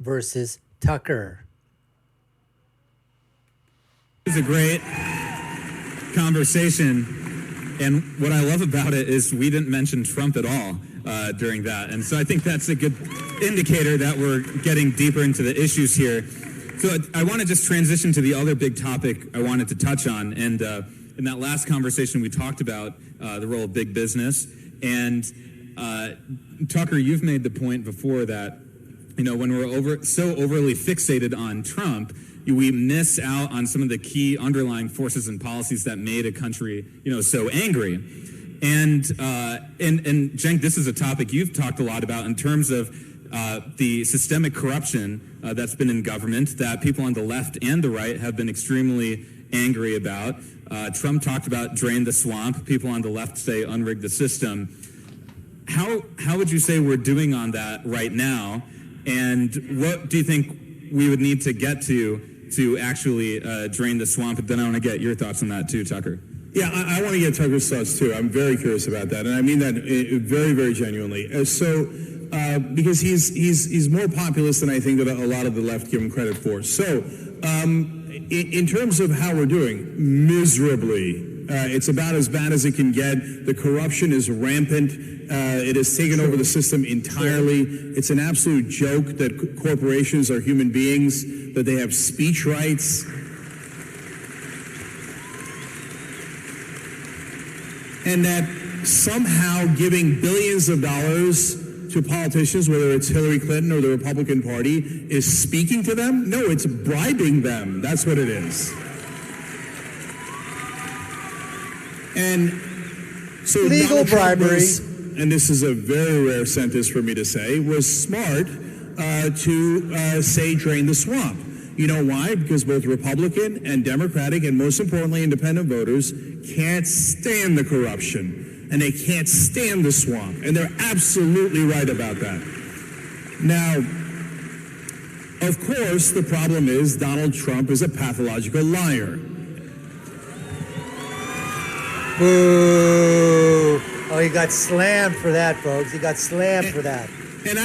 versus Tucker. It's a great conversation, and what I love about it is we didn't mention Trump at all during that, and so I think that's a good indicator that we're getting deeper into the issues here. So I want to just transition to the other big topic I wanted to touch on, and in that last conversation we talked about the role of big business, and Tucker, you've made the point before that, you know, when we're so overly fixated on Trump, we miss out on some of the key underlying forces and policies that made a country, you know, so angry. And Cenk, this is a topic you've talked a lot about in terms of the systemic corruption that's been in government that people on the left and the right have been extremely angry about. Trump talked about drain the swamp. People on the left say unrig the system. How would you say we're doing on that right now? And what do you think we would need to get to actually drain the swamp? And then I want to get your thoughts on that too, Tucker. Yeah, I want to get Tucker's thoughts too. I'm very curious about that, and I mean that very, very genuinely. Because he's more populist than I think that a lot of the left give him credit for. So, in terms of how we're doing, miserably. It's about as bad as it can get. The corruption is rampant. It has taken over the system entirely. It's an absolute joke that corporations are human beings, that they have speech rights. And that somehow giving billions of dollars to politicians, whether it's Hillary Clinton or the Republican Party, is speaking to them? No, it's bribing them. That's what it is. And so legal bribery, and this is a very rare sentence for me to say, was smart to say drain the swamp. You know why? Because both Republican and Democratic, and most importantly independent voters, can't stand the corruption, and they can't stand the swamp, and they're absolutely right about that. Now, of course, the problem is Donald Trump is a pathological liar. Boo! Oh, he got slammed for that, folks. He got slammed for that. And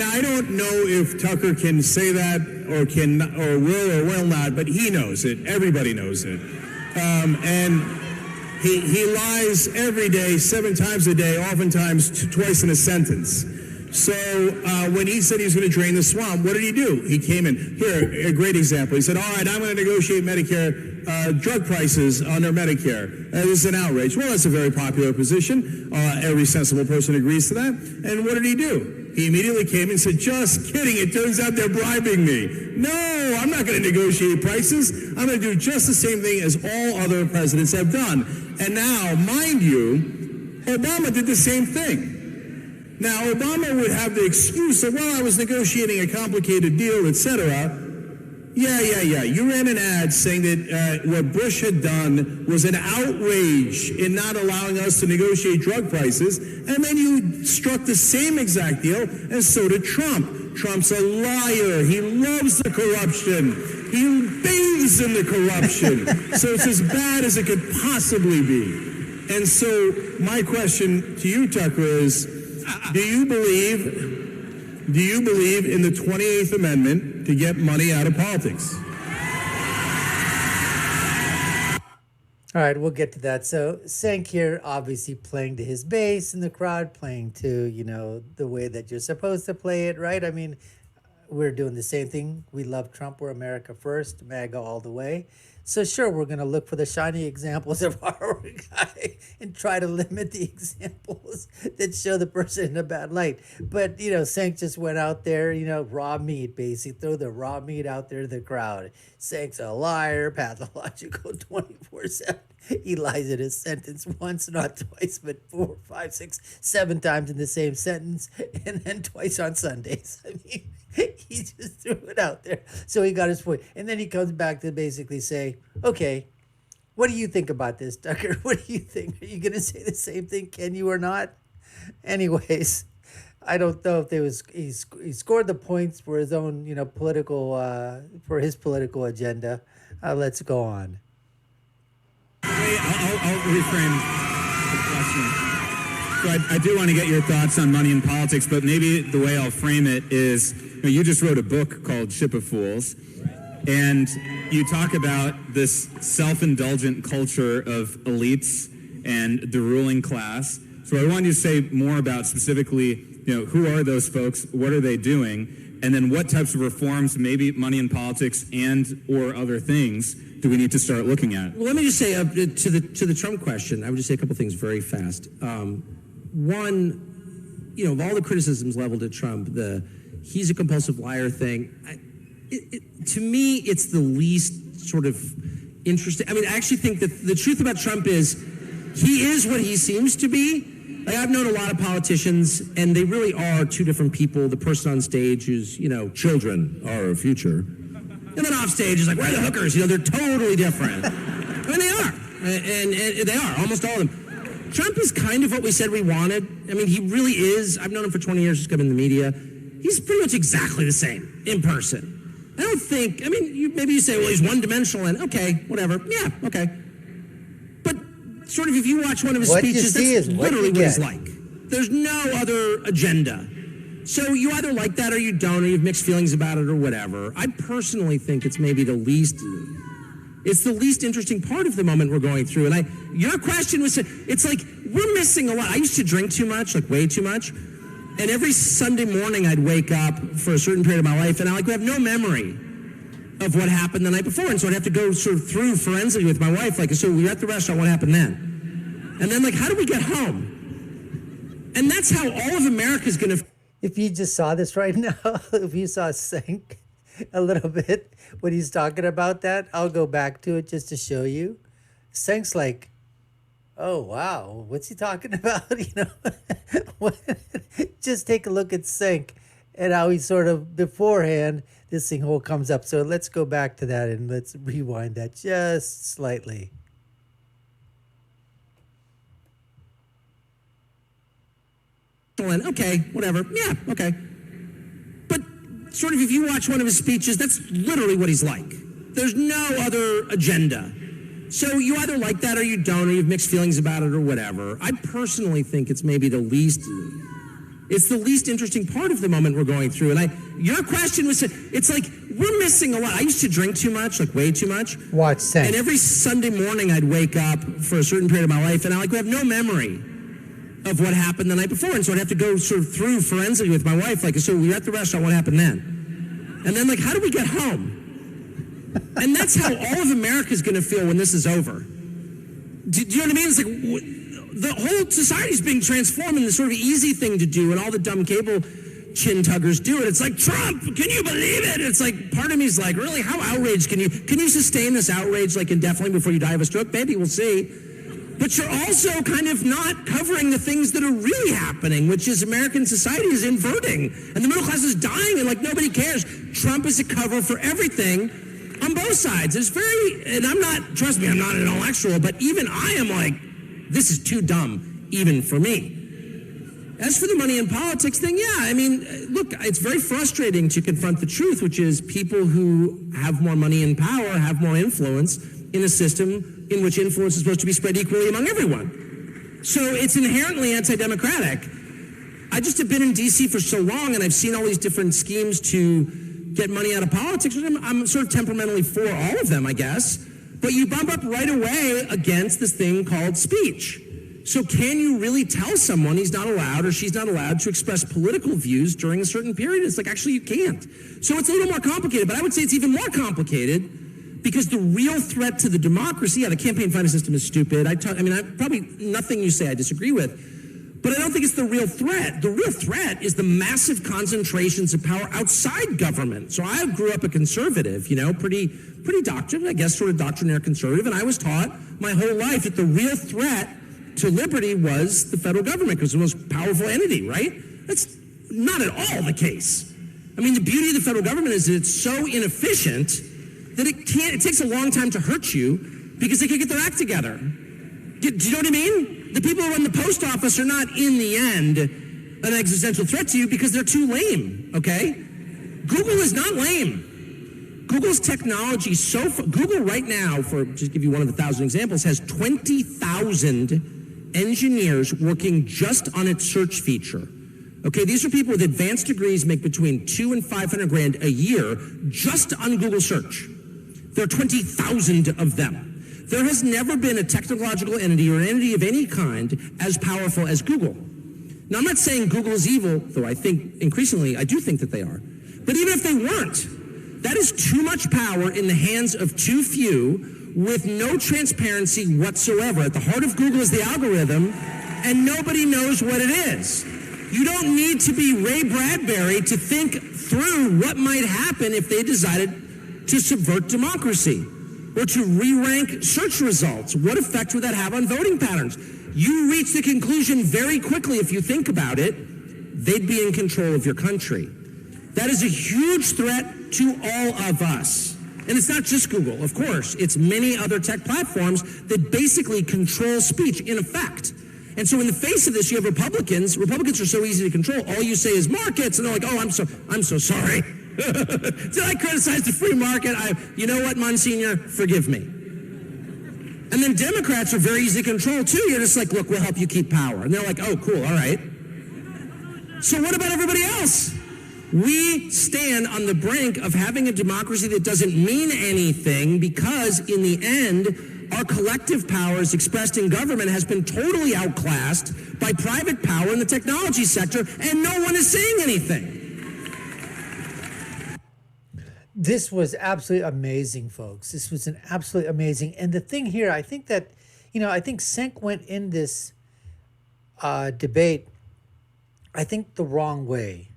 I don't know if Tucker can say that or will not, but he knows it. Everybody knows it. And he lies every day, 7 times a day, oftentimes twice in a sentence. So when he said he was going to drain the swamp, what did he do? He came in. Here, a great example. He said, all right, I'm going to negotiate Medicare drug prices under Medicare. This is an outrage. Well, that's a very popular position. Every sensible person agrees to that. And what did he do? He immediately came and said, just kidding. It turns out they're bribing me. No, I'm not going to negotiate prices. I'm going to do just the same thing as all other presidents have done. And now, mind you, Obama did the same thing. Now, Obama would have the excuse that, well, I was negotiating a complicated deal, etc. Yeah. You ran an ad saying that what Bush had done was an outrage in not allowing us to negotiate drug prices, and then you struck the same exact deal, and so did Trump. Trump's a liar. He loves the corruption. He bathes in the corruption. So it's as bad as it could possibly be. And so my question to you, Tucker, is, do you believe in the 28th Amendment to get money out of politics? All right, we'll get to that. So Cenk here obviously playing to his base in the crowd, playing to, you know, the way that you're supposed to play it, right? I mean, we're doing the same thing. We love Trump. We're America first, MAGA all the way. So sure, we're going to look for the shiny examples of our guy and try to limit the examples that show the person in a bad light. But, you know, Cenk just went out there, you know, raw meat, basically. Throw the raw meat out there to the crowd. Cenk's a liar, pathological 24/7. He lies in his sentence once, not twice, but 4, 5, 6, 7 times in the same sentence, and then twice on Sundays. I mean, he just threw it out there. So he got his point. And then he comes back to basically say, okay, what do you think about this, Tucker? What do you think? Are you going to say the same thing? Can you or not? Anyways, I don't know if there was, he scored the points for his own, you know, political, for his political agenda. Let's go on. I'll reframe the question. So I do want to get your thoughts on money in politics, but maybe the way I'll frame it is, you just wrote a book called Ship of Fools, and you talk about this self-indulgent culture of elites and the ruling class. So I wanted you to say more about specifically, who are those folks, what are they doing, and then what types of reforms, maybe money in politics and or other things, do we need to start looking at? Well, let me just say to the Trump question, I would just say a couple things very fast. One, of all the criticisms leveled at Trump, he's a compulsive liar thing, to me, it's the least sort of interesting. I mean, I actually think that the truth about Trump is he is what he seems to be. Like, I've known a lot of politicians, and they really are two different people. The person on stage who's, children are our future. And then off stage is like, where are the hookers? They're totally different. I mean, they are. And they are, almost all of them. Trump is kind of what we said we wanted. I mean, he really is. I've known him for 20 years, he's come in the media. He's pretty much exactly the same in person. I don't think, maybe you say, well, he's one-dimensional, and okay, whatever. Yeah, okay. But sort of if you watch one of his speeches, that's literally what he's like. There's no other agenda. So you either like that or you don't, or you have mixed feelings about it or whatever. I personally think it's maybe the least interesting part of the moment we're going through. And your question was, it's like we're missing a lot. I used to drink too much, like way too much. And every Sunday morning I'd wake up for a certain period of my life and I have no memory of what happened the night before. And so I'd have to go sort of through forensically with my wife, so we were at the restaurant, what happened then? And then how do we get home? And that's how all of America's going to... If you just saw this right now, if you saw Cenk a little bit when he's talking about that, I'll go back to it just to show you. Cenk's like, oh, wow, what's he talking about? Just take a look at Cenk and how he sort of beforehand, this thing whole comes up. So let's go back to that and let's rewind that just slightly. Okay, whatever. Yeah, okay. But sort of if you watch one of his speeches, that's literally what he's like. There's no other agenda. So you either like that or you don't, or you have mixed feelings about it or whatever. I personally think it's maybe the least interesting part of the moment we're going through. And your question was, it's like we're missing a lot. I used to drink too much, like way too much. Watch Cenk. And every Sunday morning I'd wake up for a certain period of my life and I have no memory of what happened the night before. And so I'd have to go sort of through forensically with my wife, so we were at the restaurant, what happened then? And then how do we get home? And that's how all of America's going to feel when this is over. Do you know what I mean? It's like the whole society's being transformed into sort of easy thing to do, and all the dumb cable chin tuggers do it. It's like, Trump, can you believe it? It's like, part of me's like, really, how outraged can you sustain this outrage indefinitely before you die of a stroke? Maybe, we'll see. But you're also kind of not covering the things that are really happening, which is American society is inverting, and the middle class is dying, and nobody cares. Trump is a cover for everything on both sides. It's and trust me, I'm not an intellectual, but even I am like, this is too dumb, even for me. As for the money in politics thing, yeah, look, it's very frustrating to confront the truth, which is people who have more money and power have more influence in a system in which influence is supposed to be spread equally among everyone. So it's inherently anti-democratic. I just have been in D.C. for so long, and I've seen all these different schemes to get money out of politics. I'm sort of temperamentally for all of them, I guess. But you bump up right away against this thing called speech. So can you really tell someone he's not allowed or she's not allowed to express political views during a certain period? It's like, actually, you can't. So it's a little more complicated, but I would say it's even more complicated because the real threat to the democracy, the campaign finance system is stupid. Probably nothing you say I disagree with, but I don't think it's the real threat. The real threat is the massive concentrations of power outside government. So I grew up a conservative, pretty doctrinaire, I guess, sort of doctrinaire conservative, and I was taught my whole life that the real threat to liberty was the federal government because it's the most powerful entity, right? That's not at all the case. The beauty of the federal government is that it's so inefficient that it takes a long time to hurt you because they can get their act together. Do you know what I mean? The people who run the post office are not, in the end, an existential threat to you because they're too lame, okay? Google is not lame. Google's technology Google right now, for just give you one of the 1,000 examples, has 20,000 engineers working just on its search feature. Okay, these are people with advanced degrees make between 200 and 500 grand a year just on Google search. There are 20,000 of them. There has never been a technological entity or an entity of any kind as powerful as Google. Now, I'm not saying Google is evil, though I think increasingly I do think that they are. But even if they weren't, that is too much power in the hands of too few with no transparency whatsoever. At the heart of Google is the algorithm, and nobody knows what it is. You don't need to be Ray Bradbury to think through what might happen if they decided to subvert democracy or to re-rank search results. What effect would that have on voting patterns? You reach the conclusion very quickly, if you think about it, they'd be in control of your country. That is a huge threat to all of us. And it's not just Google, of course. It's many other tech platforms that basically control speech in effect. And so in the face of this, you have Republicans. Republicans are so easy to control. All you say is markets, and they're like, oh, I'm so sorry. Did I criticize the free market? You know what, Monsignor? Forgive me. And then Democrats are very easy to control, too. You're just like, look, we'll help you keep power. And they're like, oh, cool, all right. So what about everybody else? We stand on the brink of having a democracy that doesn't mean anything because, in the end, our collective power as expressed in government has been totally outclassed by private power in the technology sector, and no one is saying anything. This was absolutely amazing, folks. This was an absolutely amazing. And the thing here, I think that, I think Cenk went in this debate, I think, the wrong way.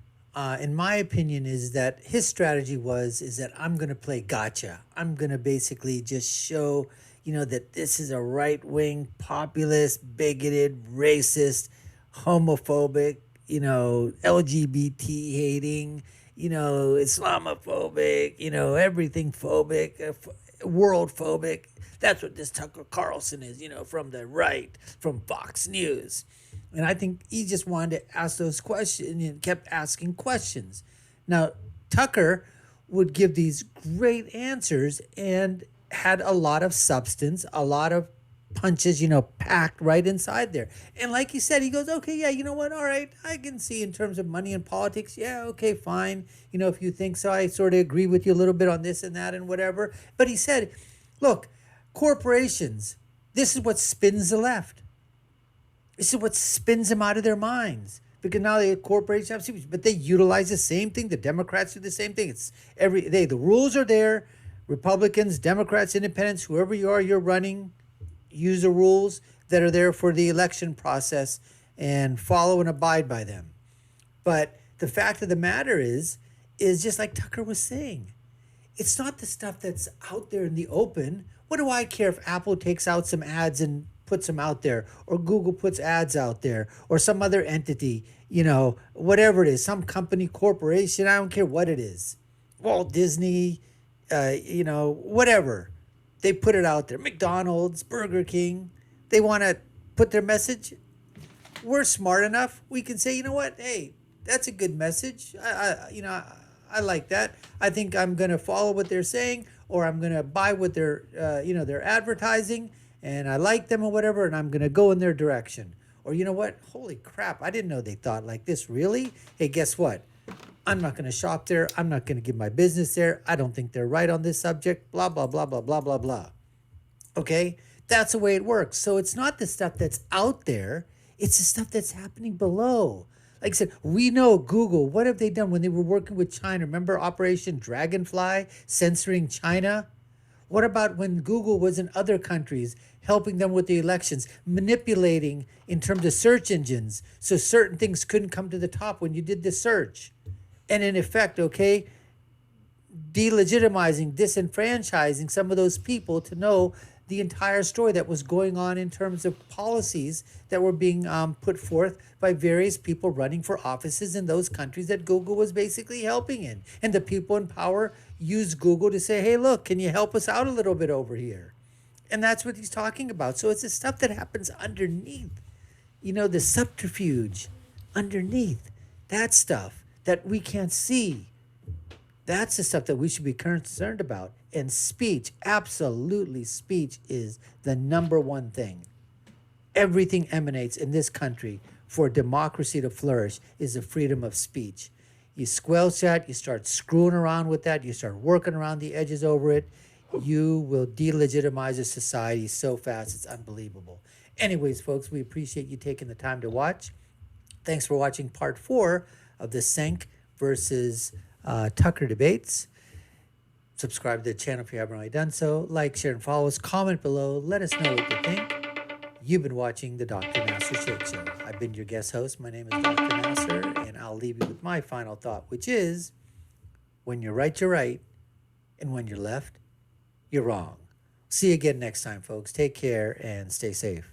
In my opinion, is that his strategy is that I'm going to play gotcha. I'm going to basically just show, that this is a right-wing, populist, bigoted, racist, homophobic, LGBT hating, Islamophobic, everything phobic, world phobic. That's what this Tucker Carlson is, from the right, from Fox News. And I think he just wanted to ask those questions and kept asking questions. Now, Tucker would give these great answers and had a lot of substance, a lot of punches, packed right inside there. And like he said, he goes, okay, yeah, you know what? All right, I can see in terms of money and politics. Yeah, okay, fine. If you think so, I sort of agree with you a little bit on this and that and whatever. But he said, look, corporations, this is what spins the left. This is what spins them out of their minds. Because now the corporations have speech, but they utilize the same thing. The Democrats do the same thing. It's every day. The rules are there. Republicans, Democrats, Independents, whoever you are, you're running, use the rules that are there for the election process and follow and abide by them. But the fact of the matter is just like Tucker was saying, it's not the stuff that's out there in the open. What do I care if Apple takes out some ads and puts them out there, or Google puts ads out there, or some other entity, whatever it is, some company, corporation, I don't care what it is. Walt Disney, whatever. They put it out there. McDonald's, Burger King, they want to put their message. We're smart enough. We can say, you know what? Hey, that's a good message. I like that. I think I'm going to follow what they're saying, or I'm going to buy what they're advertising, and I like them or whatever, and I'm going to go in their direction. Or you know what? Holy crap, I didn't know they thought like this. Really? Hey, guess what? I'm not going to shop there. I'm not going to give my business there. I don't think they're right on this subject. Blah, blah, blah, blah, blah, blah, blah. Okay? That's the way it works. So it's not the stuff that's out there. It's the stuff that's happening below. Like I said, we know Google, what have they done when they were working with China? Remember Operation Dragonfly, censoring China? What about when Google was in other countries, helping them with the elections, manipulating in terms of search engines, so certain things couldn't come to the top when you did the search? And in effect, delegitimizing, disenfranchising some of those people to know the entire story that was going on in terms of policies that were being put forth by various people running for offices in those countries that Google was basically helping in. And the people in power used Google to say, hey, look, can you help us out a little bit over here? And that's what he's talking about. So it's the stuff that happens underneath, the subterfuge underneath, that stuff that we can't see. That's the stuff that we should be concerned about. And speech, absolutely, speech is the number one thing. everything emanates in this country for democracy to flourish is the freedom of speech. You squelch that, you start screwing around with that, you start working around the edges over it, you will delegitimize a society so fast it's unbelievable. Anyways, folks, we appreciate you taking the time to watch. Thanks for watching part 4 of the Cenk versus Tucker debates. Subscribe to the channel if you haven't already done so. Like, share, and follow us. Comment below. Let us know what you think. You've been watching the Dr. Nasir Shaikh Show. I've been your guest host. My name is Dr. Nasir, and I'll leave you with my final thought, which is, when you're right, you're right, and when you're left, you're wrong. See you again next time, folks. Take care and stay safe.